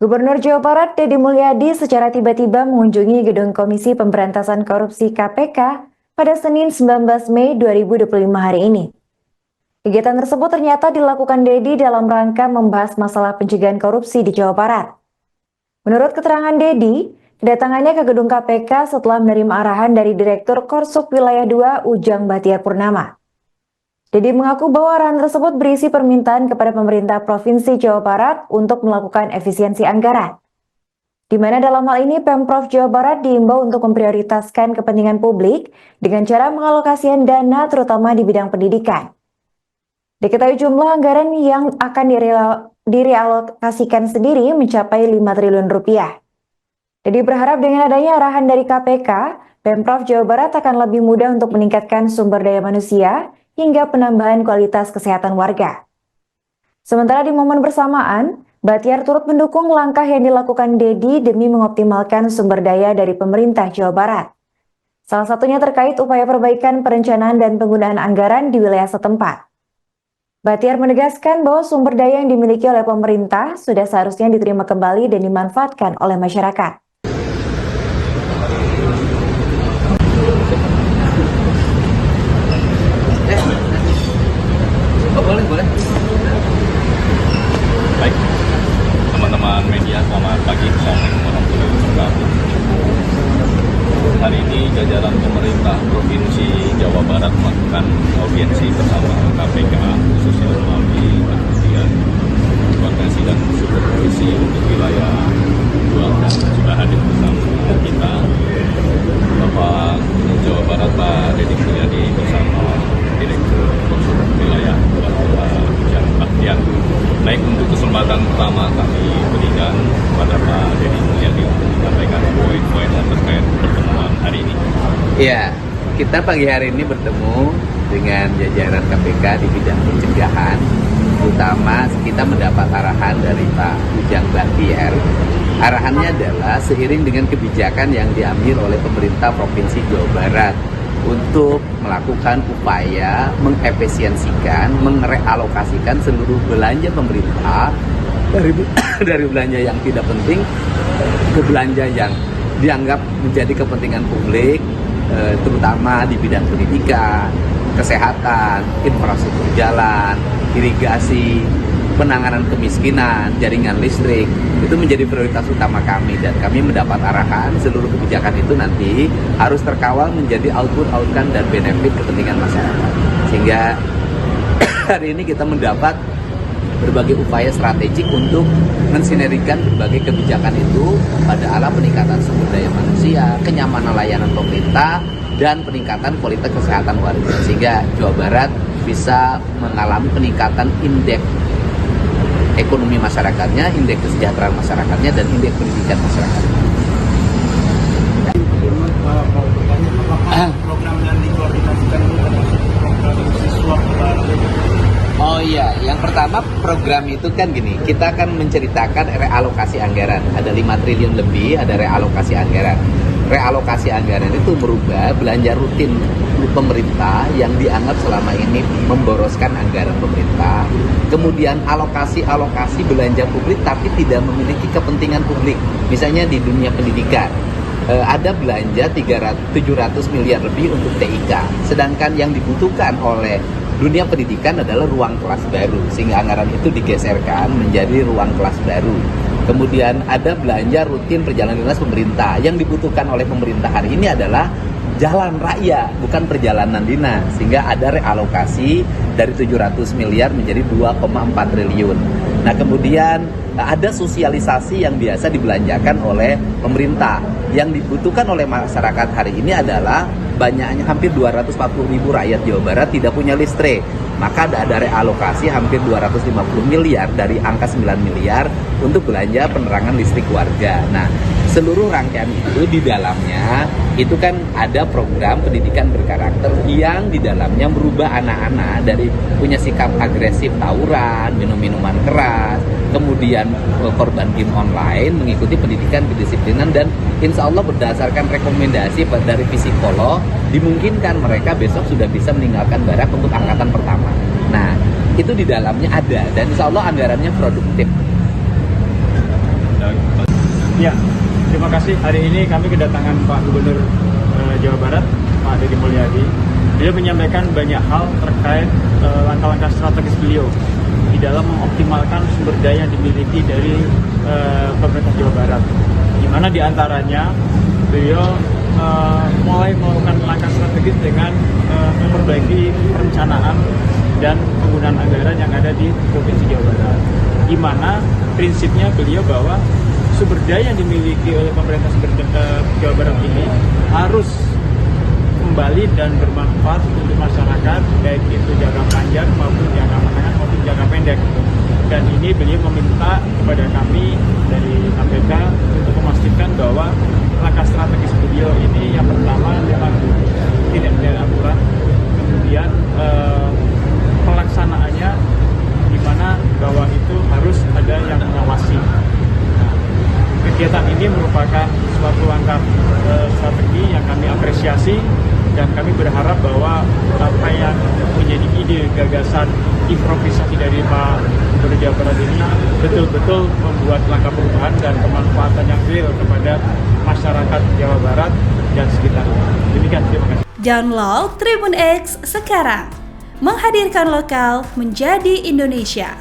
Gubernur Jawa Barat Deddy Mulyadi secara tiba-tiba mengunjungi gedung Komisi Pemberantasan Korupsi KPK pada Senin 19 Mei 2025 hari ini. Kegiatan tersebut ternyata dilakukan Deddy dalam rangka membahas masalah pencegahan korupsi di Jawa Barat. Menurut keterangan Deddy, kedatangannya ke gedung KPK setelah menerima arahan dari Direktur Korsup Wilayah 2 Ujang Batiar Purnama. Deddy mengaku bahwa arahan tersebut berisi permintaan kepada pemerintah Provinsi Jawa Barat untuk melakukan efisiensi anggaran. Di mana dalam hal ini Pemprov Jawa Barat diimbau untuk memprioritaskan kepentingan publik dengan cara mengalokasikan dana terutama di bidang pendidikan. Diketahui jumlah anggaran yang akan direalokasikan sendiri mencapai 5 triliun rupiah. Deddy berharap dengan adanya arahan dari KPK, Pemprov Jawa Barat akan lebih mudah untuk meningkatkan sumber daya manusia hingga penambahan kualitas kesehatan warga. Sementara di momen bersamaan, Batiar turut mendukung langkah yang dilakukan Deddy demi mengoptimalkan sumber daya dari pemerintah Jawa Barat. Salah satunya terkait upaya perbaikan perencanaan dan penggunaan anggaran di wilayah setempat. Batiar menegaskan bahwa sumber daya yang dimiliki oleh pemerintah sudah seharusnya diterima kembali dan dimanfaatkan oleh masyarakat. Boleh. Baik, teman-teman media, selamat pagi. Assalamualaikum warahmatullahi wabarakatuh. Hari ini jajaran pemerintah Provinsi Jawa Barat melakukan audiensi bersama KPK, khususnya melalui kemudian koordinasi dan supervisi untuk wilayah 2 dan sudah hadir bersama kita Bapak Gubernur Jawa Barat Pak Deddy Mulyadi bersama Direktur Korsup Wilayah Ujang Batiar. Baik, untuk kesempatan pertama kami berikan kepada Pak Deddy Mulyadi untuk menyampaikan poin-poin terkait pertemuan hari ini. Ya, kita pagi hari ini bertemu dengan jajaran KPK di bidang pencegahan, terutama kita mendapat arahan dari Pak Ujang Batiar. Arahannya adalah seiring dengan kebijakan yang diambil oleh pemerintah Provinsi Jawa Barat untuk melakukan upaya mengefisiensikan, merealokasikan seluruh belanja pemerintah dari belanja yang tidak penting ke belanja yang dianggap menjadi kepentingan publik, terutama di bidang pendidikan, kesehatan, infrastruktur jalan, irigasi, penanganan kemiskinan, jaringan listrik. Itu menjadi prioritas utama kami, dan kami mendapat arahan seluruh kebijakan itu nanti harus terkawal menjadi output-outcome dan benefit kepentingan masyarakat. Sehingga hari ini kita mendapat berbagai upaya strategik untuk mensinergikan berbagai kebijakan itu pada arah peningkatan sumber daya manusia, kenyamanan layanan pemerintah, dan peningkatan kualitas kesehatan warga, sehingga Jawa Barat bisa mengalami peningkatan indeks ekonomi masyarakatnya, indeks kesejahteraan masyarakatnya, dan indeks pendidikan masyarakatnya. Mau bertanya, apakah program yang dikoordinasikan itu termasuk program siswa baru? Oh iya, yang pertama program itu kan gini, kita akan menceritakan realokasi anggaran. Ada 5 triliun lebih, ada realokasi anggaran. Realokasi anggaran itu merubah belanja rutin pemerintah yang dianggap selama ini memboroskan anggaran pemerintah. Kemudian alokasi belanja publik tapi tidak memiliki kepentingan publik. Misalnya di dunia pendidikan, ada belanja 700 miliar lebih untuk TIK. Sedangkan yang dibutuhkan oleh dunia pendidikan adalah ruang kelas baru, sehingga anggaran itu digeserkan menjadi ruang kelas baru. Kemudian ada belanja rutin perjalanan dinas pemerintah. Yang dibutuhkan oleh pemerintah hari ini adalah jalan raya, bukan perjalanan dinas. Sehingga ada realokasi dari 700 miliar menjadi 2,4 triliun. Nah, kemudian ada sosialisasi yang biasa dibelanjakan oleh pemerintah. Yang dibutuhkan oleh masyarakat hari ini adalah banyaknya hampir 240 ribu rakyat Jawa Barat tidak punya listrik. Maka ada realokasi hampir 250 miliar dari angka 9 miliar untuk belanja penerangan listrik warga. Nah, seluruh rangkaian itu di dalamnya itu kan ada program pendidikan berkarakter yang di dalamnya merubah anak-anak dari punya sikap agresif tawuran, minum-minuman keras, kemudian korban game online, mengikuti pendidikan kedisiplinan, dan insya Allah berdasarkan rekomendasi dari psikolog dimungkinkan mereka besok sudah bisa meninggalkan barak untuk angkatan pertama. Nah, itu di dalamnya ada, dan insya Allah anggarannya produktif. Ya, terima kasih. Hari ini kami kedatangan Pak Gubernur Jawa Barat, Pak Deddy Mulyadi. Beliau menyampaikan banyak hal terkait langkah-langkah strategis beliau di dalam mengoptimalkan sumber daya yang dimiliki dari pemerintah Jawa Barat. Di mana diantaranya beliau mulai melakukan langkah strategis dengan memperbaiki perencanaan dan penggunaan anggaran yang ada di Provinsi Jawa Barat. Di mana prinsipnya beliau bahwa sumber daya yang dimiliki oleh pemerintah Jawa Barat ini harus kembali dan bermanfaat untuk masyarakat, baik itu jangka panjang maupun jangka menengah maupun jangka pendek. Dan ini beliau meminta kepada kami dari KPK untuk memastikan bahwa langkah strategis beliau ini yang pertama memang tidak aturan, kemudian pelaksanaannya di mana bahwa itu harus ada yang mengawasi. Kegiatan ini merupakan suatu langkah strategi yang kami apresiasi dan kami berharap bahwa apa yang menjadi ide, gagasan, improvisasi dari Pak Gubernur Jawa Barat ini betul-betul membuat langkah perubahan dan kemanfaatan yang real kepada masyarakat Jawa Barat dan sekitarnya. Demikian, terima kasih. Download Tribun X sekarang, menghadirkan lokal menjadi Indonesia.